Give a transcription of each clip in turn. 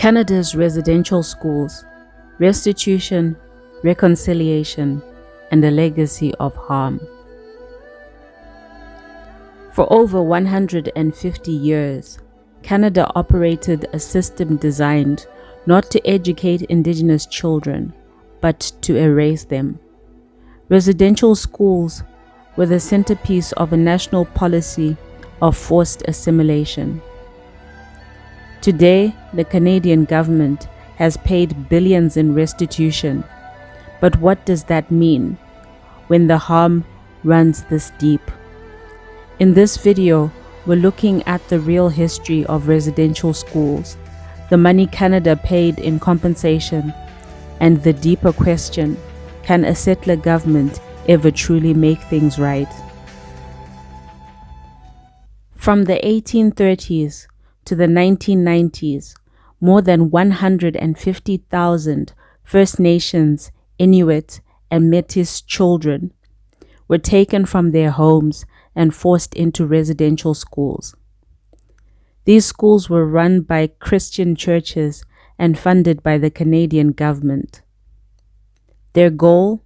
Canada's residential schools, restitution, reconciliation, and a legacy of harm. For over 150 years, Canada operated a system designed not to educate Indigenous children, but to erase them. Residential schools were the centerpiece of a national policy of forced assimilation. Today, the Canadian government has paid billions in restitution. But what does that mean when the harm runs this deep? In this video, we're looking at the real history of residential schools, the money Canada paid in compensation, and the deeper question, can a settler government ever truly make things right? From the 1830s to the 1990s, more than 150,000 First Nations, Inuit, and Métis children were taken from their homes and forced into residential schools. These schools were run by Christian churches and funded by the Canadian government. Their goal?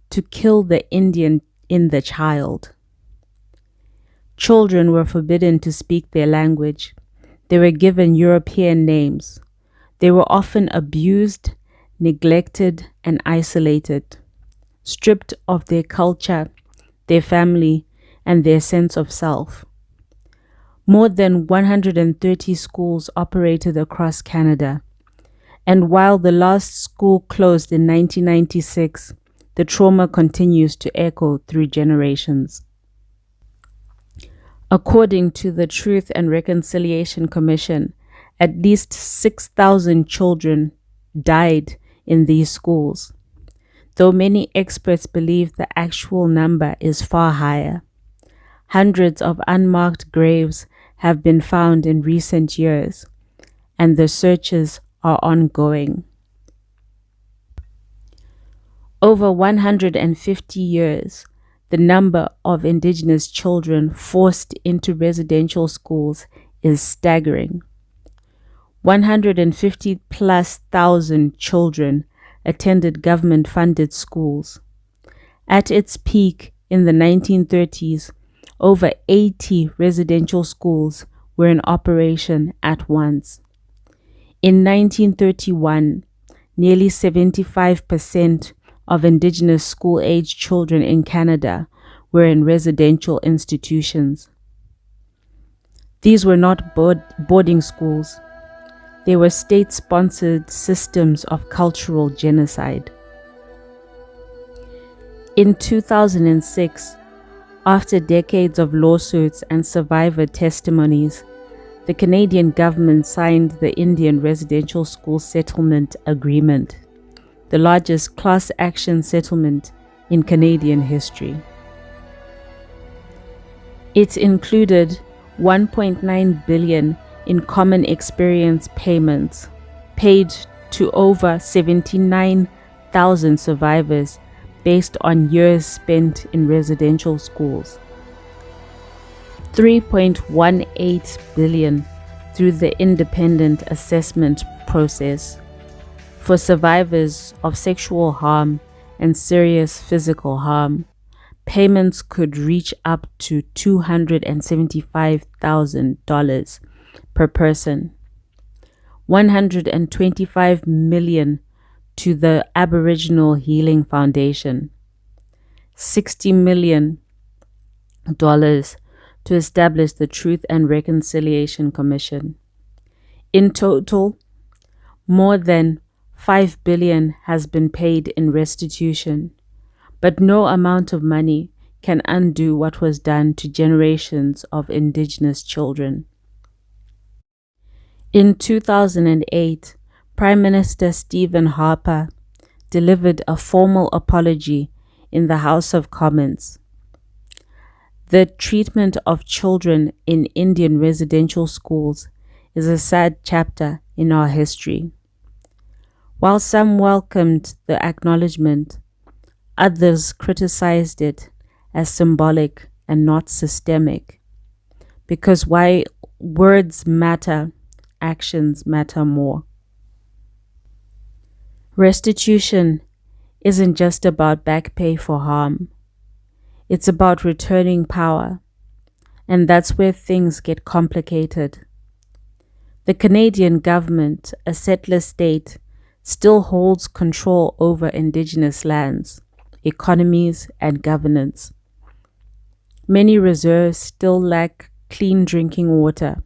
To kill the Indian in the child. Children were forbidden to speak their language. They were given European names. They were often abused, neglected, and isolated, stripped of their culture, their family, and their sense of self. More than 130 schools operated across Canada, and while the last school closed in 1996, the trauma continues to echo through generations. According to the Truth and Reconciliation Commission, at least 6,000 children died in these schools, though many experts believe the actual number is far higher. Hundreds of unmarked graves have been found in recent years, and the searches are ongoing. Over 150 years, the number of Indigenous children forced into residential schools is staggering. 150,000+ children attended government-funded schools. At its peak in the 1930s, over 80 residential schools were in operation at once. In 1931, nearly 75% of Indigenous school-age children in Canada were in residential institutions. These were not boarding schools. They were state-sponsored systems of cultural genocide. In 2006, after decades of lawsuits and survivor testimonies, the Canadian government signed the Indian Residential School Settlement Agreement, the largest class action settlement in Canadian history. It included $1.9 billion in common experience payments paid to over 79,000 survivors based on years spent in residential schools. $3.18 billion through the independent assessment process for survivors of sexual harm and serious physical harm. Payments could reach up to $275,000 per person. $125 million to the Aboriginal Healing Foundation. $60 million to establish the Truth and Reconciliation Commission. In total, more than $5 billion has been paid in restitution, but no amount of money can undo what was done to generations of Indigenous children. In 2008, Prime Minister Stephen Harper delivered a formal apology in the House of Commons. The treatment of children in Indian residential schools is a sad chapter in our history. While some welcomed the acknowledgement, others criticized it as symbolic and not systemic, because while words matter, actions matter more. Restitution isn't just about back pay for harm, it's about returning power, and that's where things get complicated. The Canadian government, a settler state, still holds control over Indigenous lands, economies, and governance. Many reserves still lack clean drinking water.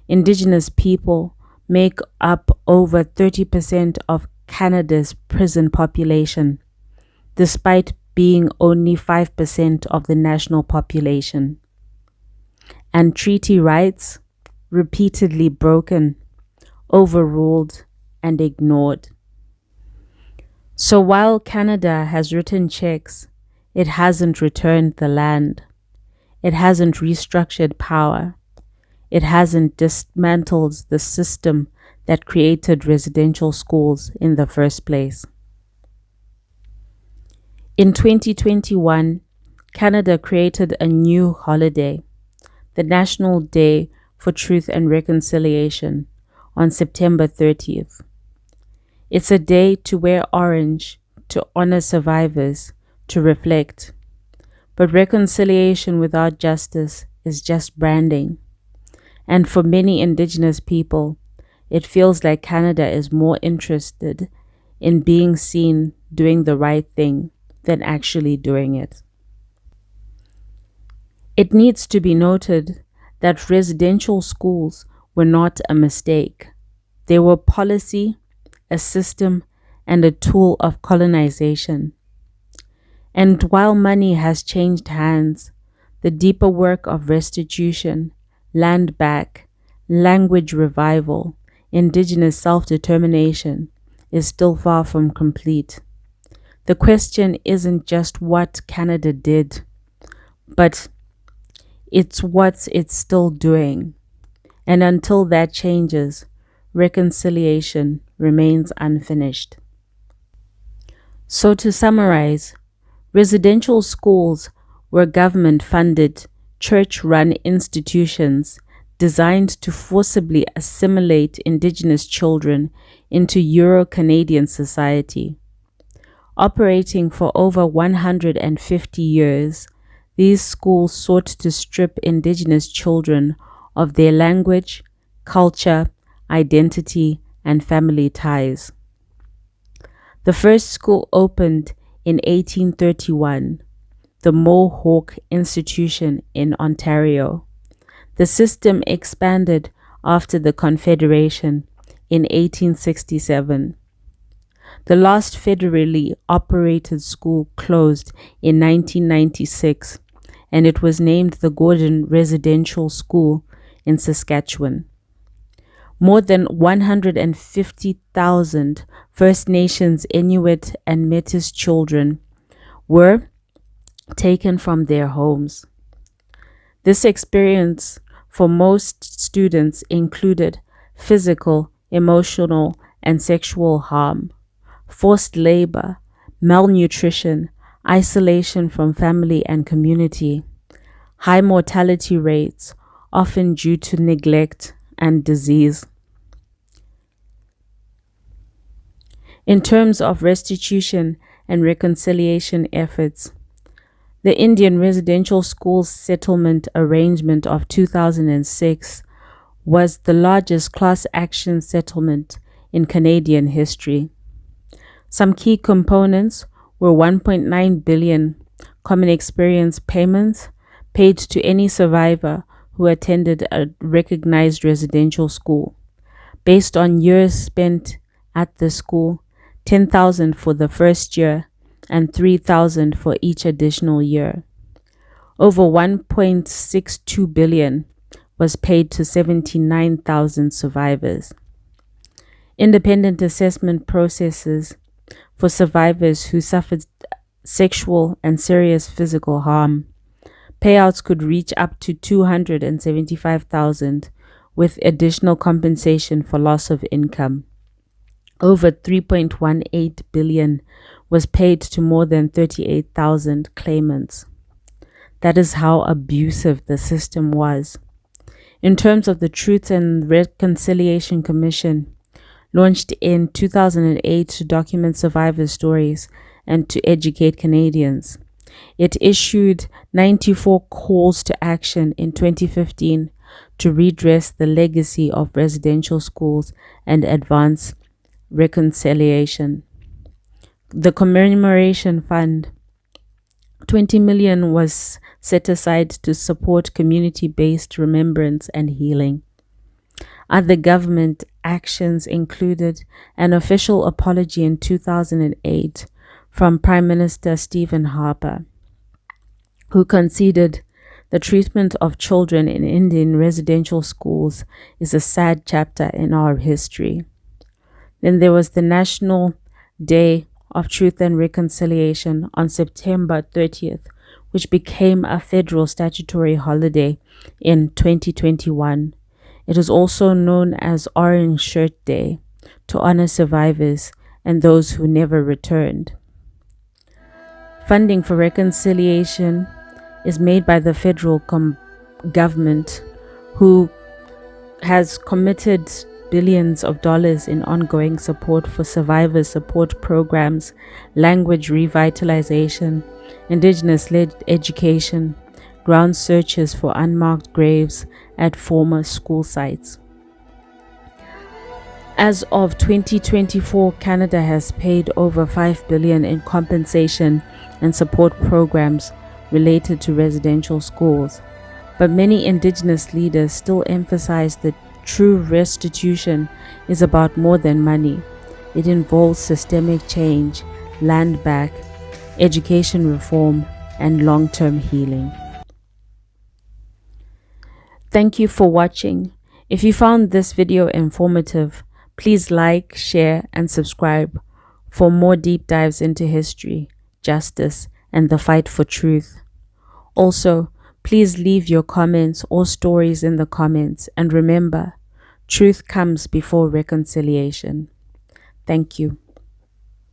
Indigenous people make up over 30% of Canada's prison population, despite being only 5% of the national population. And treaty rights repeatedly broken, overruled, and ignored. So while Canada has written checks, it hasn't returned the land. It hasn't restructured power. It hasn't dismantled the system that created residential schools in the first place. In 2021, Canada created a new holiday, the National Day for Truth and Reconciliation, on September 30th. It's a day to wear orange, to honor survivors, to reflect. But reconciliation without justice is just branding. And for many Indigenous people, it feels like Canada is more interested in being seen doing the right thing than actually doing it. It needs to be noted that residential schools were not a mistake. They were policy, a system, and a tool of colonization. And while money has changed hands, the deeper work of restitution, land back, language revival, Indigenous self-determination is still far from complete. The question isn't just what Canada did, but it's what it's still doing. And until that changes, reconciliation remains unfinished. So to summarize, residential schools were government-funded, church-run institutions designed to forcibly assimilate Indigenous children into Euro-Canadian society. Operating for over 150 years, these schools sought to strip Indigenous children of their language, culture, identity, and family ties. The first school opened in 1831, the Mohawk Institution in Ontario. The system expanded after the Confederation in 1867. The last federally operated school closed in 1996, and it was named the Gordon Residential School in Saskatchewan. More than 150,000 First Nations, Inuit, and Métis children were taken from their homes. This experience for most students included physical, emotional, and sexual harm, forced labor, malnutrition, isolation from family and community, high mortality rates, often due to neglect and disease. In terms of restitution and reconciliation efforts, the Indian Residential Schools Settlement Arrangement of 2006 was the largest class action settlement in Canadian history. Some key components were 1.9 billion common experience payments paid to any survivor who attended a recognized residential school. Based on years spent at the school, 10,000 for the first year and 3,000 for each additional year. Over 1.62 billion was paid to 79,000 survivors. Independent assessment processes for survivors who suffered sexual and serious physical harm. Payouts could reach up to 275,000 with additional compensation for loss of income. Over 3.18 billion was paid to more than 38,000 claimants. That is how abusive the system was. In terms of the Truth and Reconciliation Commission, launched in 2008 to document survivors' stories and to educate Canadians. It issued 94 calls to action in 2015 to redress the legacy of residential schools and advance reconciliation. The commemoration fund, 20 million, was set aside to support community-based remembrance and healing. Other government actions included an official apology in 2008 from Prime Minister Stephen Harper, who conceded the treatment of children in Indian residential schools is a sad chapter in our history. Then there was the National Day of Truth and Reconciliation on September 30th, which became a federal statutory holiday in 2021. It is also known as Orange Shirt Day, to honor survivors and those who never returned. Funding for reconciliation is made by the federal government, who has committed billions of dollars in ongoing support for survivor support programs, language revitalization, Indigenous-led education, ground searches for unmarked graves at former school sites. As of 2024, Canada has paid over $5 billion in compensation and support programs related to residential schools, but many Indigenous leaders still emphasize that true restitution is about more than money. It involves systemic change, land back, education reform, and long-term healing. Thank you for watching. If you found this video informative, please like, share, and subscribe for more deep dives into history, justice, and the fight for truth. Also, please leave your comments or stories in the comments, and remember, truth comes before reconciliation. Thank you.